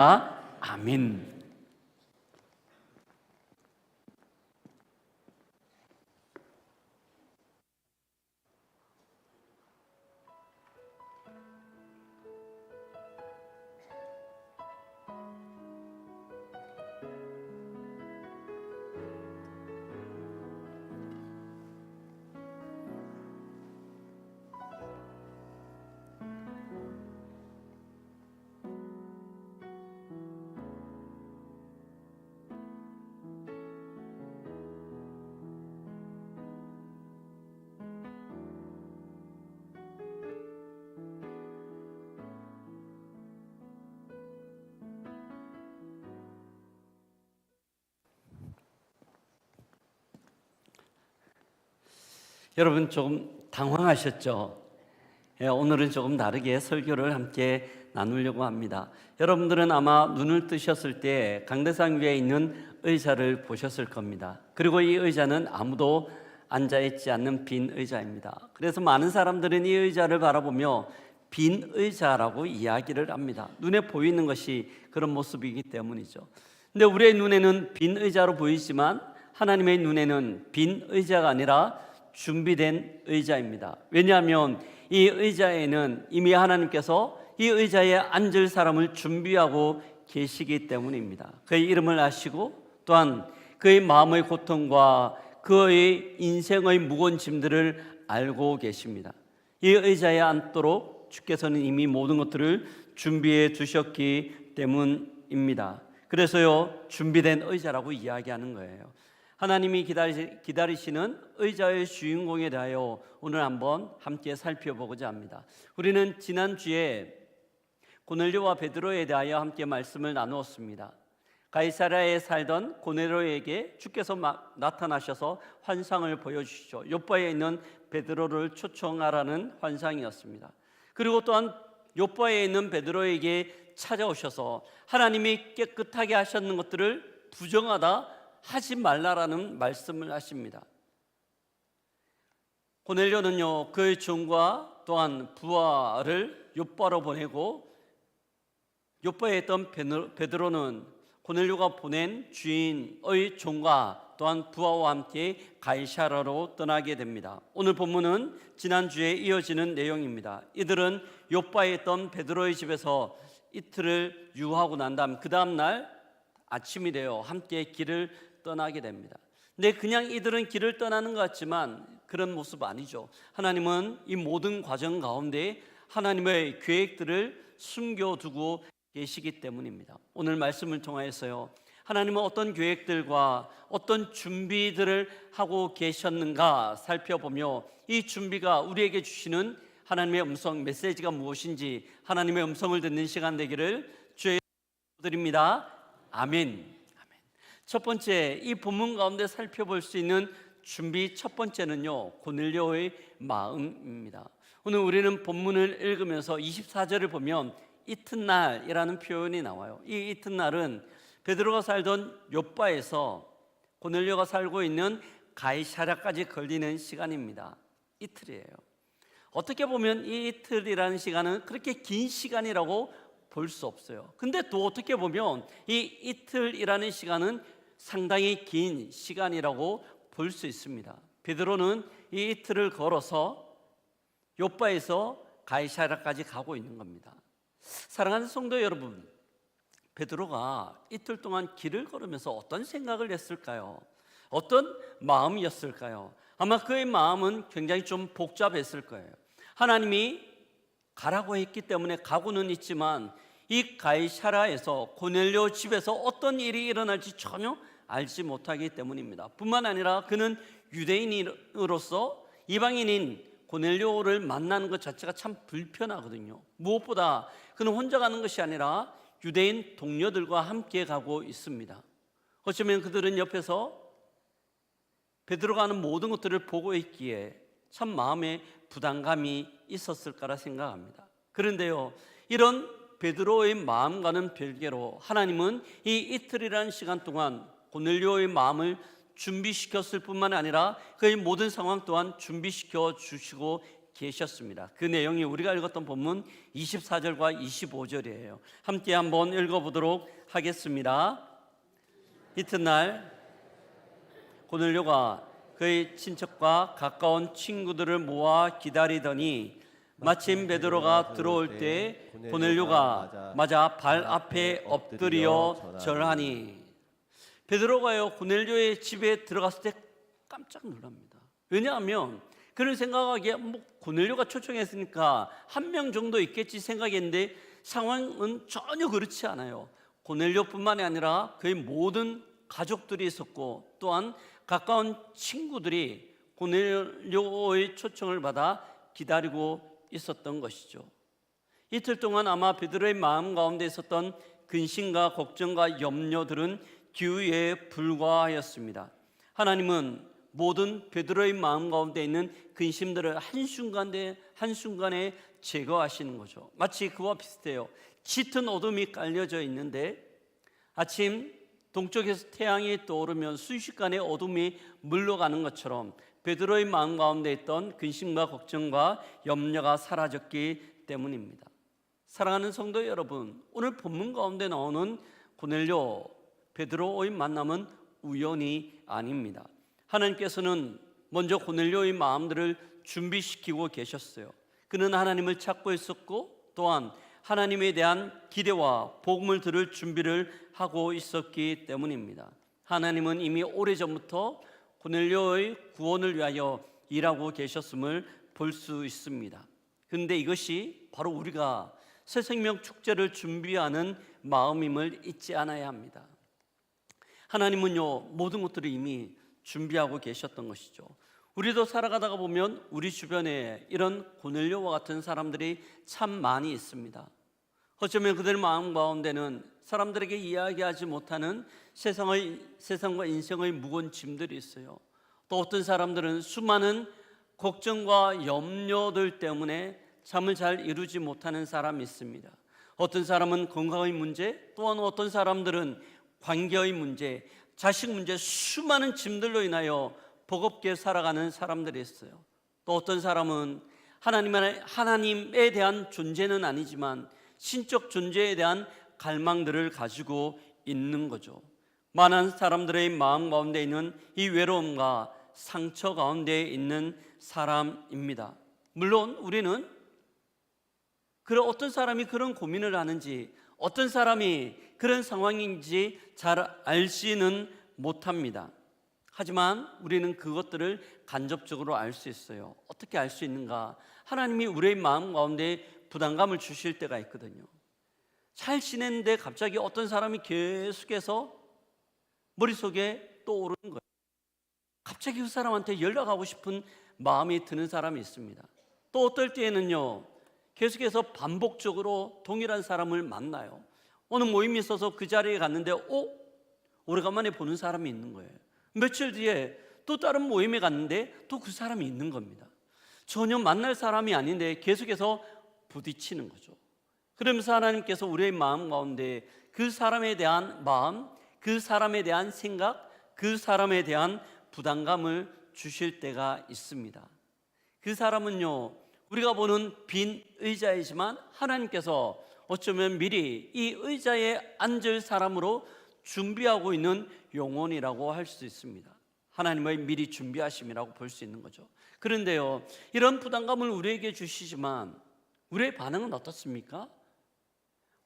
아멘. 여러분 조금 당황하셨죠? 오늘은 조금 다르게 설교를 함께 나누려고 합니다. 여러분들은 아마 눈을 뜨셨을 때 강대상 위에 있는 의자를 보셨을 겁니다. 그리고 이 의자는 아무도 앉아있지 않는 빈 의자입니다. 그래서 많은 사람들은 이 의자를 바라보며 빈 의자라고 이야기를 합니다. 눈에 보이는 것이 그런 모습이기 때문이죠. 근데 우리의 눈에는 빈 의자로 보이지만 하나님의 눈에는 빈 의자가 아니라 준비된 의자입니다. 왜냐하면 이 의자에는 이미 하나님께서 이 의자에 앉을 사람을 준비하고 계시기 때문입니다. 그의 이름을 아시고 또한 그의 마음의 고통과 그의 인생의 무거운 짐들을 알고 계십니다. 이 의자에 앉도록 주께서는 이미 모든 것들을 준비해 두셨기 때문입니다. 그래서요, 준비된 의자라고 이야기하는 거예요. 하나님이 기다리시는 의자의 주인공에 대하여 오늘 한번 함께 살펴보고자 합니다. 우리는 지난주에 고넬료와 베드로에 대하여 함께 말씀을 나누었습니다. 가이사랴에 살던 고넬료에게 주께서 나타나셔서 환상을 보여주시죠. 요바에 있는 베드로를 초청하라는 환상이었습니다. 그리고 또한 요바에 있는 베드로에게 찾아오셔서 하나님이 깨끗하게 하셨는 것들을 부정하다 하지 말라라는 말씀을 하십니다. 고넬료는요, 그의 종과 또한 부하를 요바로 보내고 요바에 있던 베드로는 고넬료가 보낸 주인의 종과 또한 부하와 함께 가이사랴로 떠나게 됩니다. 오늘 본문은 지난주에 이어지는 내용입니다. 이들은 요바에 있던 베드로의 집에서 이틀을 유하고 난 다음 그 다음 날 아침이 되어 함께 길을 떠나게 됩니다. 근데 그냥 이들은 길을 떠나는 것 같지만 그런 모습 아니죠. 하나님은 이 모든 과정 가운데 하나님의 계획들을 숨겨두고 계시기 때문입니다. 오늘 말씀을 통하여서요, 하나님은 어떤 계획들과 어떤 준비들을 하고 계셨는가 살펴보며 이 준비가 우리에게 주시는 하나님의 음성 메시지가 무엇인지 하나님의 음성을 듣는 시간 되기를 주의 드립니다. 아멘. 첫 번째, 이 본문 가운데 살펴볼 수 있는 준비 첫 번째는요, 고넬료의 마음입니다. 오늘 우리는 본문을 읽으면서 24절을 보면 이튿날이라는 표현이 나와요. 이 이튿날은 베드로가 살던 요바에서 고넬료가 살고 있는 가이사랴까지 걸리는 시간입니다. 이틀이에요. 어떻게 보면 이 이틀이라는 시간은 그렇게 긴 시간이라고 볼 수 없어요. 근데 또 어떻게 보면 이 이틀이라는 시간은 상당히 긴 시간이라고 볼 수 있습니다. 베드로는 이 이틀을 걸어서 요바에서 가이사랴까지 가고 있는 겁니다. 사랑하는 성도 여러분, 베드로가 이틀 동안 길을 걸으면서 어떤 생각을 했을까요? 어떤 마음이었을까요? 아마 그의 마음은 굉장히 좀 복잡했을 거예요. 하나님이 가라고 했기 때문에 가고는 있지만 이 가이사랴에서 고넬료 집에서 어떤 일이 일어날지 전혀 알지 못하기 때문입니다. 뿐만 아니라 그는 유대인으로서 이방인인 고넬료를 만나는 것 자체가 참 불편하거든요. 무엇보다 그는 혼자 가는 것이 아니라 유대인 동료들과 함께 가고 있습니다. 어쩌면 그들은 옆에서 베드로가 하는 모든 것들을 보고 있기에 참 마음에 부담감이 있었을 거라 생각합니다. 그런데요, 이런 베드로의 마음과는 별개로 하나님은 이 이틀이라는 시간 동안 고넬료의 마음을 준비시켰을 뿐만 아니라 그의 모든 상황 또한 준비시켜 주시고 계셨습니다. 그 내용이 우리가 읽었던 본문 24절과 25절이에요. 함께 한번 읽어보도록 하겠습니다. 이튿날 고넬료가 그의 친척과 가까운 친구들을 모아 기다리더니 마침 베드로가 들어올 때 고넬료가 맞아 발 앞에 엎드려 절하니. 베드로가요 고넬료의 집에 들어갔을 때 깜짝 놀랍니다. 왜냐하면 그런 생각하기에 고넬료가 초청했으니까 한 명 정도 있겠지 생각했는데 상황은 전혀 그렇지 않아요. 고넬료뿐만이 아니라 그의 모든 가족들이 있었고 또한 가까운 친구들이 고넬료의 초청을 받아 기다리고 있었던 것이죠. 이틀 동안 아마 베드로의 마음 가운데 있었던 근심과 걱정과 염려들은 기우에 불과하였습니다. 하나님은 모든 베드로의 마음 가운데 있는 근심들을 한순간에 제거하시는 거죠. 마치 그와 비슷해요. 짙은 어둠이 깔려져 있는데 아침 동쪽에서 태양이 떠오르면 순식간에 어둠이 물러가는 것처럼 베드로의 마음 가운데 있던 근심과 걱정과 염려가 사라졌기 때문입니다. 사랑하는 성도 여러분, 오늘 본문 가운데 나오는 고넬료 베드로의 만남은 우연이 아닙니다. 하나님께서는 먼저 고넬료의 마음들을 준비시키고 계셨어요. 그는 하나님을 찾고 있었고 또한 하나님에 대한 기대와 복음을 들을 준비를 하고 있었기 때문입니다. 하나님은 이미 오래전부터 고넬료의 구원을 위하여 일하고 계셨음을 볼 수 있습니다. 그런데 이것이 바로 우리가 새 생명 축제를 준비하는 마음임을 잊지 않아야 합니다. 하나님은요 모든 것들을 이미 준비하고 계셨던 것이죠. 우리도 살아가다가 보면 우리 주변에 이런 고넬료와 같은 사람들이 참 많이 있습니다. 어쩌면 그들 마음 가운데는 사람들에게 이야기하지 못하는 세상과 인생의 무거운 짐들이 있어요. 또 어떤 사람들은 수많은 걱정과 염려들 때문에 잠을 잘 이루지 못하는 사람이 있습니다. 어떤 사람은 건강의 문제, 또한 어떤 사람들은 관계의 문제, 자식 문제, 수많은 짐들로 인하여 버겁게 살아가는 사람들이 있어요. 또 어떤 사람은 하나님에 대한 존재는 아니지만 신적 존재에 대한 갈망들을 가지고 있는 거죠. 많은 사람들의 마음 가운데 있는 이 외로움과 상처 가운데 있는 사람입니다. 물론 우리는 어떤 사람이 그런 고민을 하는지, 어떤 사람이 그런 상황인지 잘 알지는 못합니다. 하지만 우리는 그것들을 간접적으로 알 수 있어요. 어떻게 알 수 있는가? 하나님이 우리의 마음 가운데 부담감을 주실 때가 있거든요. 잘 지냈는데 갑자기 어떤 사람이 계속해서 머릿속에 떠오르는 거예요. 갑자기 그 사람한테 연락하고 싶은 마음이 드는 사람이 있습니다. 또 어떨 때에는요 계속해서 반복적으로 동일한 사람을 만나요. 어느 모임이 있어서 그 자리에 갔는데 오래간만에 보는 사람이 있는 거예요. 며칠 뒤에 또 다른 모임에 갔는데 또 그 사람이 있는 겁니다. 전혀 만날 사람이 아닌데 계속해서 부딪히는 거죠. 그러면서 하나님께서 우리의 마음 가운데 그 사람에 대한 마음, 그 사람에 대한 생각, 그 사람에 대한 부담감을 주실 때가 있습니다. 그 사람은요 우리가 보는 빈 의자이지만 하나님께서 어쩌면 미리 이 의자에 앉을 사람으로 준비하고 있는 영혼이라고 할 수 있습니다. 하나님의 미리 준비하심이라고 볼 수 있는 거죠. 그런데요 이런 부담감을 우리에게 주시지만 우리의 반응은 어떻습니까?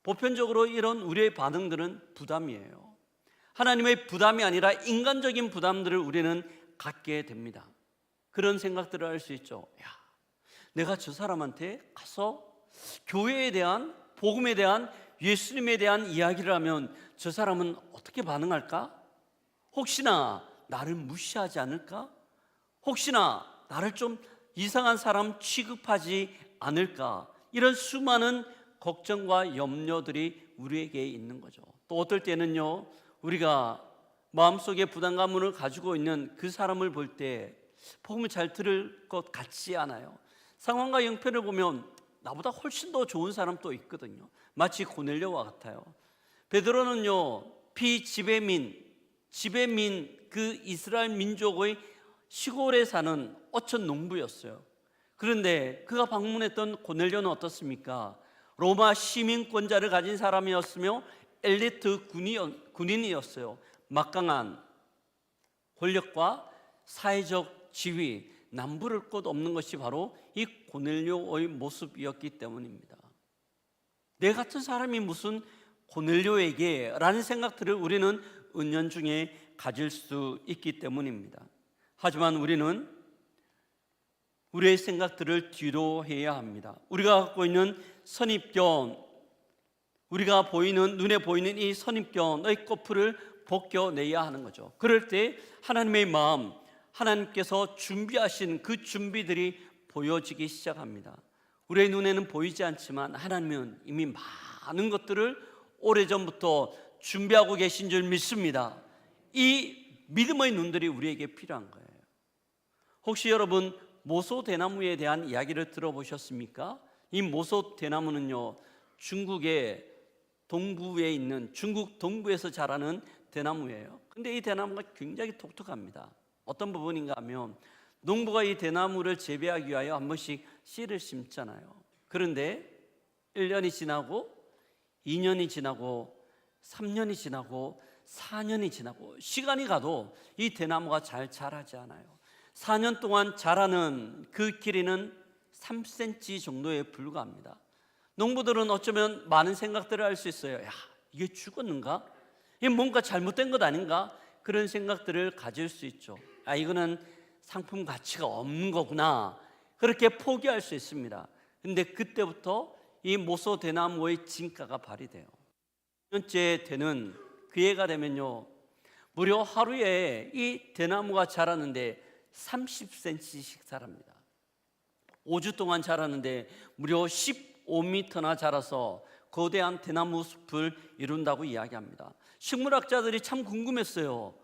보편적으로 이런 우리의 반응들은 부담이에요. 하나님의 부담이 아니라 인간적인 부담들을 우리는 갖게 됩니다. 그런 생각들을 할 수 있죠. 내가 저 사람한테 가서 교회에 대한, 복음에 대한, 예수님에 대한 이야기를 하면 저 사람은 어떻게 반응할까? 혹시나 나를 무시하지 않을까? 혹시나 나를 좀 이상한 사람 취급하지 않을까? 이런 수많은 걱정과 염려들이 우리에게 있는 거죠. 또 어떨 때는요 우리가 마음속에 부담감을 가지고 있는 그 사람을 볼 때 복음을 잘 들을 것 같지 않아요. 상황과 형편을 보면 나보다 훨씬 더 좋은 사람 또 있거든요. 마치 고넬료와 같아요. 베드로는요 비지배민 그 이스라엘 민족의 시골에 사는 어촌 농부였어요. 그런데 그가 방문했던 고넬료는 어떻습니까? 로마 시민권자를 가진 사람이었으며 엘리트 군인이었어요. 막강한 권력과 사회적 지위, 남부를 것 없는 것이 바로 이 고넬료의 모습이었기 때문입니다. 내 같은 사람이 무슨 고넬료에게 라는 생각들을 우리는 은연중에 가질 수 있기 때문입니다. 하지만 우리는 우리의 생각들을 뒤로 해야 합니다. 우리가 갖고 있는 선입견, 우리가 눈에 보이는 이 선입견의 코프를 벗겨내야 하는 거죠. 그럴 때 하나님의 마음, 하나님께서 준비하신 그 준비들이 보여지기 시작합니다. 우리의 눈에는 보이지 않지만 하나님은 이미 많은 것들을 오래전부터 준비하고 계신 줄 믿습니다. 이 믿음의 눈들이 우리에게 필요한 거예요. 혹시 여러분 모소대나무에 대한 이야기를 들어보셨습니까? 이 모소대나무는요, 중국의 동부에 있는 중국 동부에서 자라는 대나무예요. 근데 이 대나무가 굉장히 독특합니다. 어떤 부분인가 하면 농부가 이 대나무를 재배하기 위하여 한 번씩 씨를 심잖아요. 그런데 1년이 지나고 2년이 지나고 3년이 지나고 4년이 지나고 시간이 가도 이 대나무가 잘 자라지 않아요. 4년 동안 자라는 그 길이는 3cm 정도에 불과합니다. 농부들은 어쩌면 많은 생각들을 할 수 있어요. 야, 이게 죽었는가? 이게 뭔가 잘못된 것 아닌가? 그런 생각들을 가질 수 있죠. 아, 이거는 상품 가치가 없는 거구나. 그렇게 포기할 수 있습니다. 근데 그때부터 이 모소대나무의 진가가 발휘돼요. 2년째 되는 그 해가 되면요, 무려 하루에 이 대나무가 자라는데 30cm씩 자랍니다. 5주 동안 자라는데 무려 15m나 자라서 거대한 대나무 숲을 이룬다고 이야기합니다. 식물학자들이 참 궁금했어요.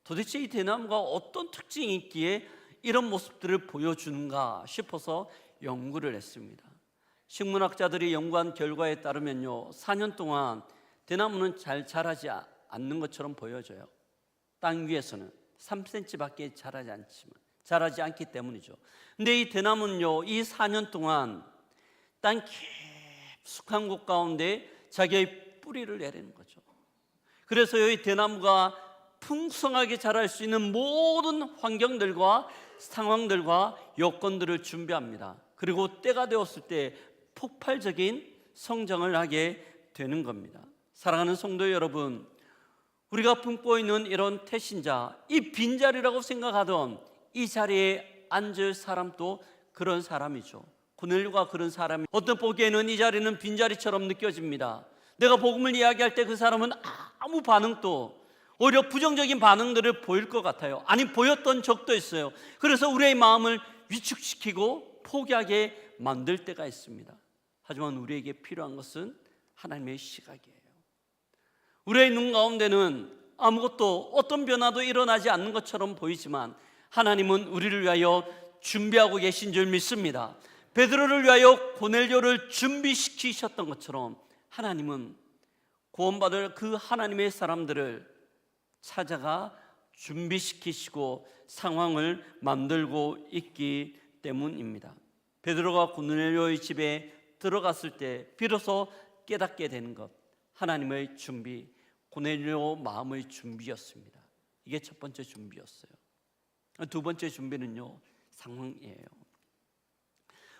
도대체 이 대나무가 어떤 특징이 있기에 이런 모습들을 보여주는가 싶어서 연구를 했습니다. 식물학자들이 연구한 결과에 따르면요, 4년 동안 대나무는 잘 자라지 않는 것처럼 보여져요. 땅 위에서는 3cm밖에 자라지 않기 때문이죠. 근데 이 대나무는요, 이 4년 동안 땅 깊숙한 곳 가운데 자기의 뿌리를 내리는 거죠. 그래서 이 대나무가 풍성하게 자랄 수 있는 모든 환경들과 상황들과 여건들을 준비합니다. 그리고 때가 되었을 때 폭발적인 성장을 하게 되는 겁니다. 사랑하는 성도 여러분, 우리가 품고 있는 이런 태신자, 이 빈자리라고 생각하던 이 자리에 앉을 사람도 그런 사람이죠. 고넬료가 그런 사람이, 어떤 보기에는 이 자리는 빈자리처럼 느껴집니다. 내가 복음을 이야기할 때 그 사람은 아무 반응도, 오히려 부정적인 반응들을 보일 것 같아요. 아니, 보였던 적도 있어요. 그래서 우리의 마음을 위축시키고 포기하게 만들 때가 있습니다. 하지만 우리에게 필요한 것은 하나님의 시각이에요. 우리의 눈 가운데는 아무것도, 어떤 변화도 일어나지 않는 것처럼 보이지만 하나님은 우리를 위하여 준비하고 계신 줄 믿습니다. 베드로를 위하여 고넬료를 준비시키셨던 것처럼 하나님은 구원받을 그 하나님의 사람들을 찾아가 준비시키시고 상황을 만들고 있기 때문입니다. 베드로가 고넬료의 집에 들어갔을 때 비로소 깨닫게 되는 것, 하나님의 준비, 고넬료 마음의 준비였습니다. 이게 첫 번째 준비였어요. 두 번째 준비는요, 상황이에요.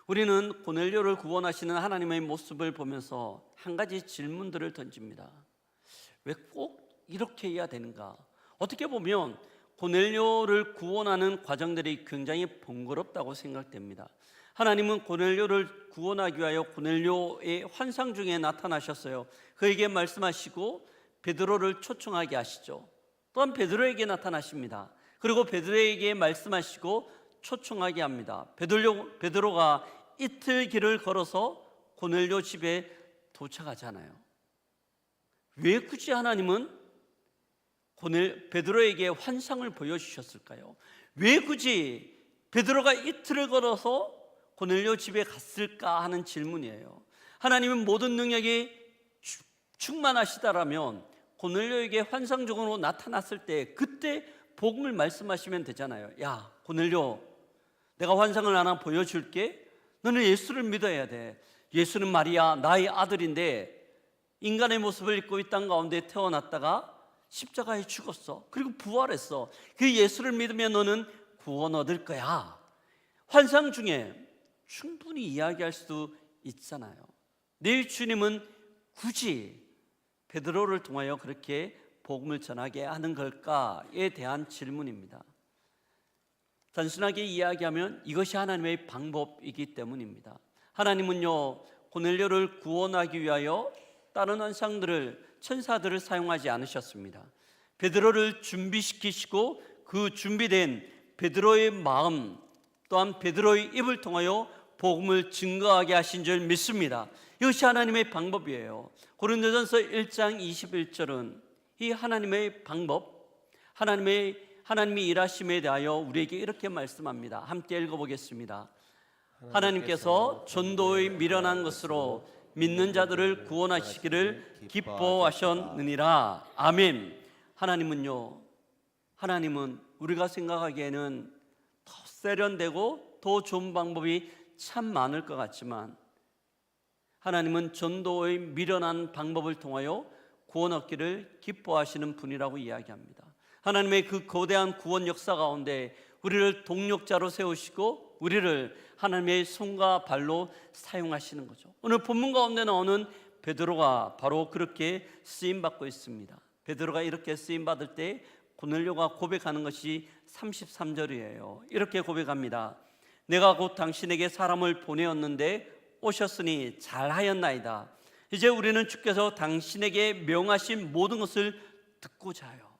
우리는 고넬료를 구원하시는 하나님의 모습을 보면서 한 가지 질문들을 던집니다. 왜 꼭 이렇게 해야 되는가? 어떻게 보면 고넬료를 구원하는 과정들이 굉장히 번거롭다고 생각됩니다. 하나님은 고넬료를 구원하기 위하여 고넬료의 환상 중에 나타나셨어요. 그에게 말씀하시고 베드로를 초청하게 하시죠. 또한 베드로에게 나타나십니다. 그리고 베드로에게 말씀하시고 초청하게 합니다. 베드로가 이틀 길을 걸어서 고넬료 집에 도착하잖아요. 왜 굳이 하나님은 베드로에게 환상을 보여주셨을까요? 왜 굳이 베드로가 이틀을 걸어서 고넬료 집에 갔을까 하는 질문이에요. 하나님은 모든 능력이 충만하시다라면 고넬료에게 환상적으로 나타났을 때 그때 복음을 말씀하시면 되잖아요. 야, 고넬료, 내가 환상을 하나 보여줄게. 너는 예수를 믿어야 돼. 예수는 말이야 나의 아들인데 인간의 모습을 입고 이 땅 가운데 태어났다가 십자가에 죽었어. 그리고 부활했어. 그 예수를 믿으면 너는 구원 얻을 거야. 환상 중에 충분히 이야기할 수도 있잖아요. 내 주님은 굳이 베드로를 통하여 그렇게 복음을 전하게 하는 걸까에 대한 질문입니다. 단순하게 이야기하면 이것이 하나님의 방법이기 때문입니다. 하나님은요, 고넬료를 구원하기 위하여 다른 환상들을, 천사들을 사용하지 않으셨습니다. 베드로를 준비시키시고 그 준비된 베드로의 마음 또한 베드로의 입을 통하여 복음을 증거하게 하신 줄 믿습니다. 이것이 하나님의 방법이에요. 고린도전서 1장 21절은 이 하나님의 방법, 하나님이 일하심에 대하여 우리에게 이렇게 말씀합니다. 함께 읽어보겠습니다. 하나님께서 전도의 미련한 것으로 믿는 자들을 구원하시기를 기뻐하셨느니라. 아멘. 하나님은 우리가 생각하기에는 더 세련되고 더 좋은 방법이 참 많을 것 같지만 하나님은 전도의 미련한 방법을 통하여 구원 얻기를 기뻐하시는 분이라고 이야기합니다. 하나님의 그 거대한 구원 역사 가운데 우리를 동력자로 세우시고 우리를 하나님의 손과 발로 사용하시는 거죠. 오늘 본문 가운데 나오는 베드로가 바로 그렇게 쓰임받고 있습니다. 베드로가 이렇게 쓰임받을 때 고넬료가 고백하는 것이 33절이에요. 이렇게 고백합니다. 내가 곧 당신에게 사람을 보내었는데 오셨으니 잘하였나이다. 이제 우리는 주께서 당신에게 명하신 모든 것을 듣고자 하여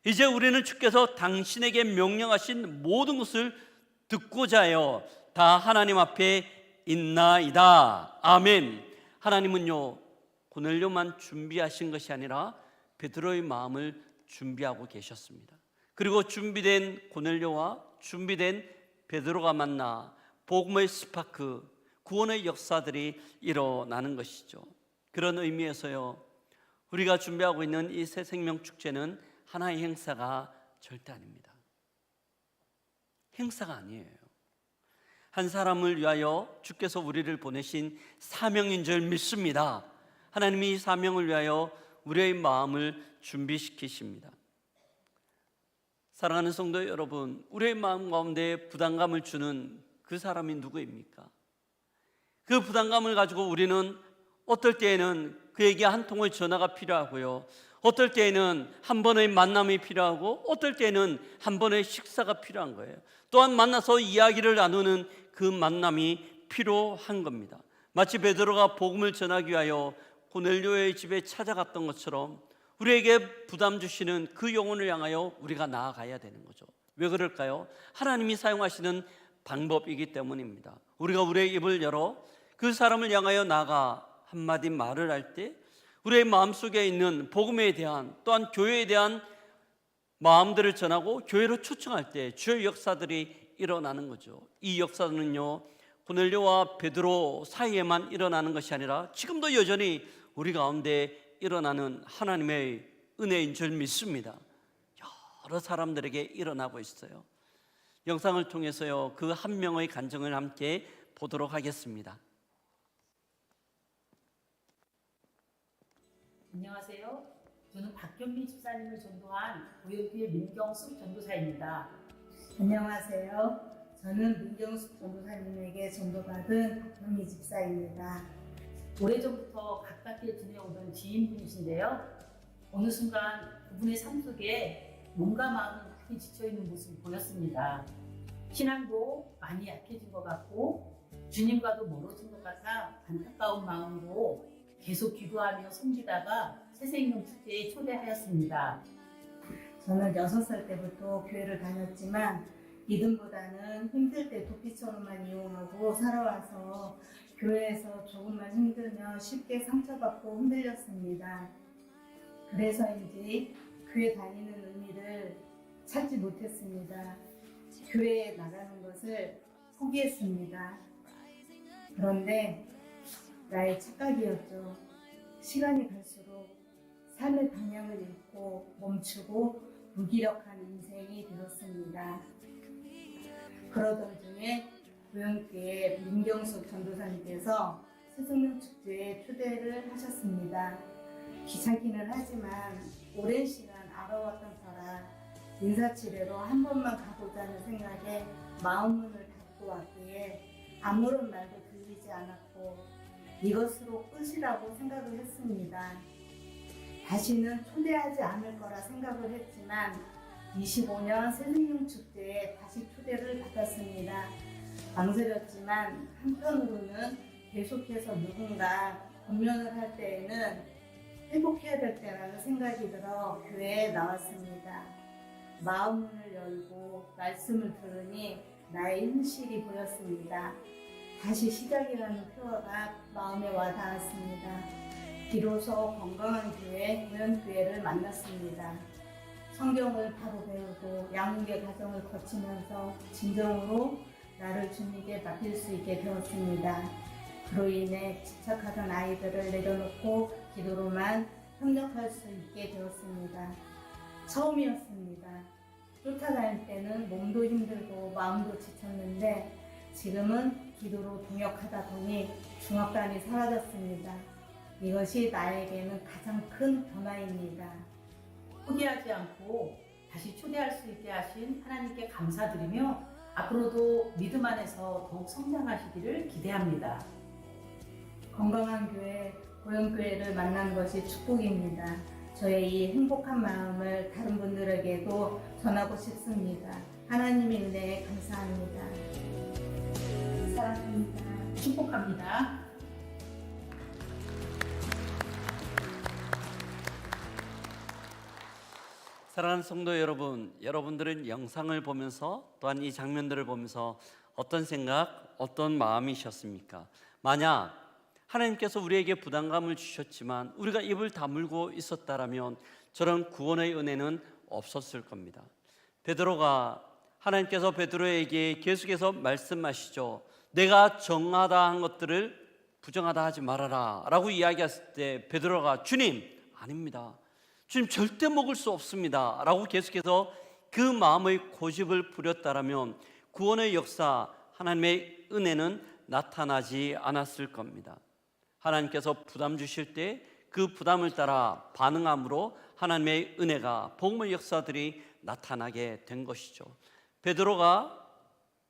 이제 우리는 주께서 당신에게 명령하신 모든 것을 듣고자 하여 다 하나님 앞에 있나이다. 아멘. 하나님은요, 고넬료만 준비하신 것이 아니라 베드로의 마음을 준비하고 계셨습니다. 그리고 준비된 고넬료와 준비된 베드로가 만나 복음의 스파크, 구원의 역사들이 일어나는 것이죠. 그런 의미에서요, 우리가 준비하고 있는 이 새 생명 축제는 하나의 행사가 절대 아닙니다. 행사가 아니에요. 한 사람을 위하여 주께서 우리를 보내신 사명인 줄 믿습니다. 하나님이 이 사명을 위하여 우리의 마음을 준비시키십니다. 사랑하는 성도 여러분, 우리의 마음 가운데 부담감을 주는 그 사람이 누구입니까? 그 부담감을 가지고 우리는 어떨 때에는 그에게 한 통의 전화가 필요하고요, 어떨 때에는 한 번의 만남이 필요하고 어떨 때에는 한 번의 식사가 필요한 거예요. 또한 만나서 이야기를 나누는 그 만남이 필요한 겁니다. 마치 베드로가 복음을 전하기 위하여 고넬료의 집에 찾아갔던 것처럼 우리에게 부담 주시는 그 영혼을 향하여 우리가 나아가야 되는 거죠. 왜 그럴까요? 하나님이 사용하시는 방법이기 때문입니다. 우리가 우리의 입을 열어 그 사람을 향하여 나아가 한마디 말을 할 때 우리의 마음속에 있는 복음에 대한 또한 교회에 대한 마음들을 전하고 교회로 초청할 때 주의 역사들이 일어나는 거죠. 이 역사는요, 고넬료와 베드로 사이에만 일어나는 것이 아니라 지금도 여전히 우리 가운데 일어나는 하나님의 은혜인 줄 믿습니다. 여러 사람들에게 일어나고 있어요. 영상을 통해서요, 그 한 명의 간증을 함께 보도록 하겠습니다. 안녕하세요. 저는 박경민 집사님을 전도한 고요교회 민경숙 전도사입니다. 안녕하세요. 저는 민경숙 전도사님에게 전도받은 박경미 집사입니다. 오래전부터 가깝게 지내오던 지인분이신데요. 어느 순간 그분의 삶 속에 몸과 마음이 많이 지쳐있는 모습이 보였습니다. 신앙도 많이 약해진 것 같고 주님과도 멀어진 것 같아 안타까운 마음으로 계속 기도하며 섬기다가 새생명 축제에 초대하였습니다. 저는 6살 때부터 교회를 다녔지만 믿음보다는 힘들 때 도피처럼만 이용하고 살아와서 교회에서 조금만 힘들면 쉽게 상처받고 흔들렸습니다. 그래서인지 교회 다니는 의미를 찾지 못했습니다. 교회에 나가는 것을 포기했습니다. 그런데 나의 착각이었죠. 시간이 갈수록 삶의 방향을 잃고 멈추고 무기력한 인생이 되었습니다. 그러던 중에 고영교회 민경숙 전도사님께서 스승령 축제에 초대를 하셨습니다. 귀찮기는 하지만 오랜 시간 알아왔던 터라 인사치레로 한 번만 가보자는 생각에 마음문을 닫고 왔기에 아무런 말도 들리지 않았고 이것으로 끝이라고 생각을 했습니다. 다시는 초대하지 않을 거라 생각을 했지만 25년 새생명 축제에 다시 초대를 받았습니다. 망설였지만 한편으로는 계속해서 누군가 권면을 할 때에는 회복해야 될 때라는 생각이 들어 교회에 나왔습니다. 마음문을 열고 말씀을 들으니 나의 현실이 보였습니다. 다시 시작이라는 표어가 마음에 와닿았습니다. 비로소 건강한 교회, 고연교회를 만났습니다. 성경을 바로 배우고 양육의 과정을 거치면서 진정으로 나를 주님께 맡길 수 있게 되었습니다. 그로 인해 집착하던 아이들을 내려놓고 기도로만 협력할 수 있게 되었습니다. 처음이었습니다. 쫓아다닐 때는 몸도 힘들고 마음도 지쳤는데 지금은 기도로 동역하다 보니 중압감이 사라졌습니다. 이것이 나에게는 가장 큰 변화입니다. 포기하지 않고 다시 초대할 수 있게 하신 하나님께 감사드리며 앞으로도 믿음 안에서 더욱 성장하시기를 기대합니다. 건강한 교회, 고영교회를 만난 것이 축복입니다. 저의 이 행복한 마음을 다른 분들에게도 전하고 싶습니다. 하나님의 은혜에 감사합니다. 사랑합니다. 축복합니다. 사랑하는 성도 여러분, 여러분들은 영상을 보면서 또한 이 장면들을 보면서 어떤 생각, 어떤 마음이셨습니까? 만약 하나님께서 우리에게 부담감을 주셨지만 우리가 입을 다물고 있었다라면 저런 구원의 은혜는 없었을 겁니다. 베드로가 하나님께서 베드로에게 계속해서 말씀하시죠. 내가 정하다 한 것들을 부정하다 하지 말아라 라고 이야기했을 때 베드로가 주님, 아닙니다. 주님 절대 먹을 수 없습니다 라고 계속해서 그 마음의 고집을 부렸다라면 구원의 역사, 하나님의 은혜는 나타나지 않았을 겁니다. 하나님께서 부담 주실 때 그 부담을 따라 반응함으로 하나님의 은혜가, 복음의 역사들이 나타나게 된 것이죠. 베드로가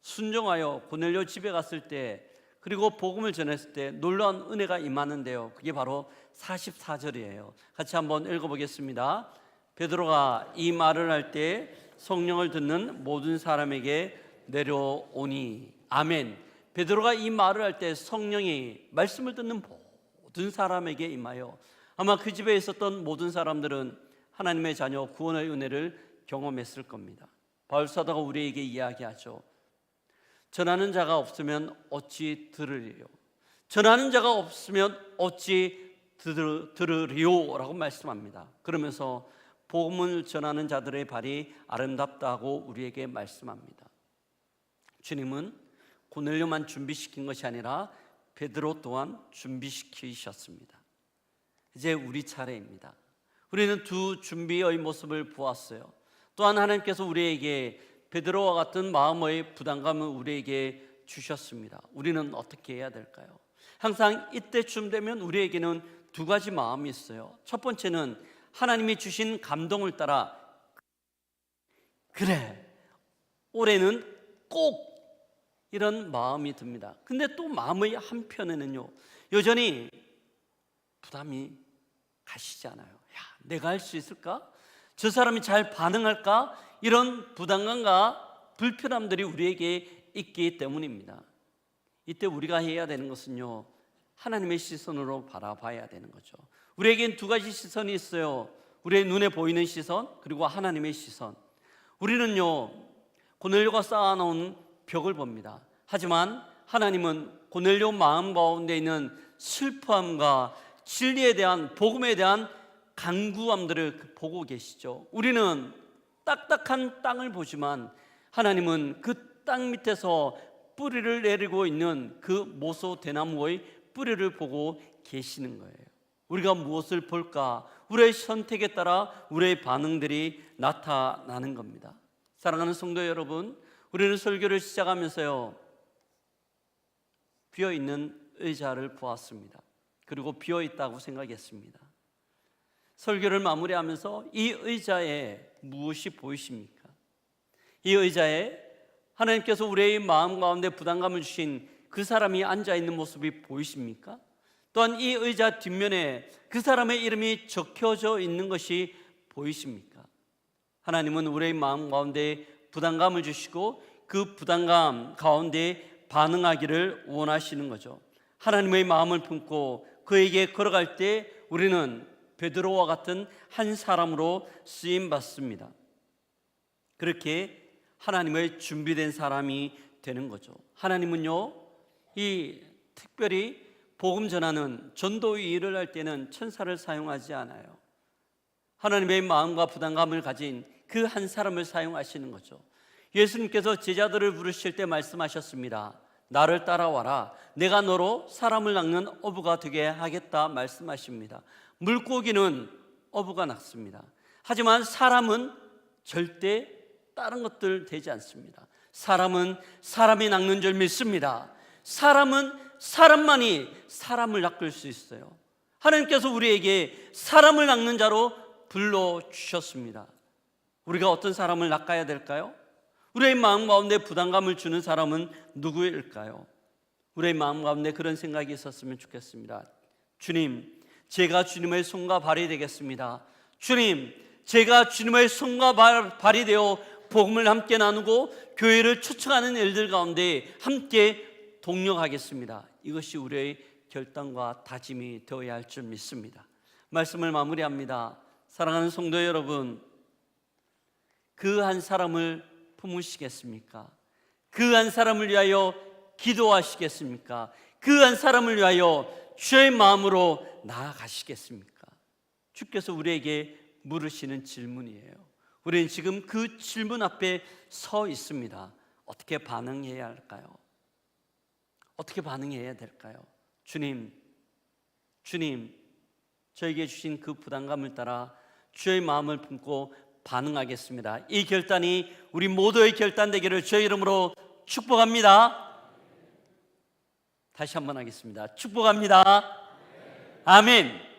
순종하여 고넬료 집에 갔을 때, 그리고 복음을 전했을 때 놀라운 은혜가 임하는데요, 그게 바로 44절이에요 같이 한번 읽어보겠습니다. 베드로가 이 말을 할 때 성령을 듣는 모든 사람에게 내려오니. 아멘. 베드로가 이 말을 할 때 성령이 말씀을 듣는 모든 사람에게 임하여 아마 그 집에 있었던 모든 사람들은 하나님의 자녀 구원의 은혜를 경험했을 겁니다. 바울 사도가 우리에게 이야기하죠. 전하는 자가 없으면 어찌 들으리요? 전하는 자가 없으면 어찌 들으리요? 라고 말씀합니다. 그러면서 복음을 전하는 자들의 발이 아름답다고 우리에게 말씀합니다. 주님은 고넬료만 준비시킨 것이 아니라 베드로 또한 준비시키셨습니다. 이제 우리 차례입니다. 우리는 두 준비의 모습을 보았어요. 또한 하나님께서 우리에게 베드로와 같은 마음의 부담감을 우리에게 주셨습니다. 우리는 어떻게 해야 될까요? 항상 이때쯤 되면 우리에게는 두 가지 마음이 있어요. 첫 번째는 하나님이 주신 감동을 따라 그래, 올해는 꼭 이런 마음이 듭니다. 근데 또 마음의 한편에는요, 여전히 부담이 가시지 않아요. 야, 내가 할 수 있을까? 저 사람이 잘 반응할까? 이런 부담감과 불편함들이 우리에게 있기 때문입니다. 이때 우리가 해야 되는 것은요, 하나님의 시선으로 바라봐야 되는 거죠. 우리에겐 두 가지 시선이 있어요. 우리의 눈에 보이는 시선, 그리고 하나님의 시선. 우리는요, 고넬료가 쌓아놓은 벽을 봅니다. 하지만 하나님은 고넬료 마음 가운데 있는 슬픔과 진리에 대한, 복음에 대한 간구함들을 보고 계시죠. 우리는 딱딱한 땅을 보지만 하나님은 그 땅 밑에서 뿌리를 내리고 있는 그 모소 대나무의 뿌리를 보고 계시는 거예요. 우리가 무엇을 볼까? 우리의 선택에 따라 우리의 반응들이 나타나는 겁니다. 사랑하는 성도 여러분, 우리는 설교를 시작하면서요, 비어있는 의자를 보았습니다. 그리고 비어있다고 생각했습니다. 설교를 마무리하면서 이 의자에 무엇이 보이십니까? 이 의자에 하나님께서 우리의 마음 가운데 부담감을 주신 그 사람이 앉아있는 모습이 보이십니까? 또한 이 의자 뒷면에 그 사람의 이름이 적혀져 있는 것이 보이십니까? 하나님은 우리의 마음 가운데 부담감을 주시고 그 부담감 가운데 반응하기를 원하시는 거죠. 하나님의 마음을 품고 그에게 걸어갈 때 우리는 베드로와 같은 한 사람으로 쓰임 받습니다. 그렇게 하나님의 준비된 사람이 되는 거죠. 하나님은요, 이 특별히 복음 전하는 전도의 일을 할 때는 천사를 사용하지 않아요. 하나님의 마음과 부담감을 가진 그 한 사람을 사용하시는 거죠. 예수님께서 제자들을 부르실 때 말씀하셨습니다. 나를 따라와라. 내가 너로 사람을 낚는 어부가 되게 하겠다 말씀하십니다. 물고기는 어부가 낚습니다. 하지만 사람은 절대 다른 것들 되지 않습니다. 사람은 사람이 낚는 줄 믿습니다. 사람은 사람만이 사람을 낚을 수 있어요. 하나님께서 우리에게 사람을 낚는 자로 불러주셨습니다. 우리가 어떤 사람을 낚아야 될까요? 우리의 마음 가운데 부담감을 주는 사람은 누구일까요? 우리의 마음 가운데 그런 생각이 있었으면 좋겠습니다. 주님, 제가 주님의 손과 발이 되겠습니다. 주님, 제가 주님의 손과 발이 되어 복음을 함께 나누고 교회를 초청하는 일들 가운데 함께 동력하겠습니다. 이것이 우리의 결단과 다짐이 되어야 할 줄 믿습니다. 말씀을 마무리합니다. 사랑하는 성도 여러분, 그 한 사람을 품으시겠습니까? 그 한 사람을 위하여 기도하시겠습니까? 그 한 사람을 위하여 주의 마음으로 나아가시겠습니까? 주께서 우리에게 물으시는 질문이에요. 우리는 지금 그 질문 앞에 서 있습니다. 어떻게 반응해야 할까요? 어떻게 반응해야 될까요? 주님, 저에게 주신 그 부담감을 따라 주의 마음을 품고 반응하겠습니다. 이 결단이 우리 모두의 결단 되기를 주의 이름으로 축복합니다. 다시 한번 하겠습니다. 축복합니다. 아멘.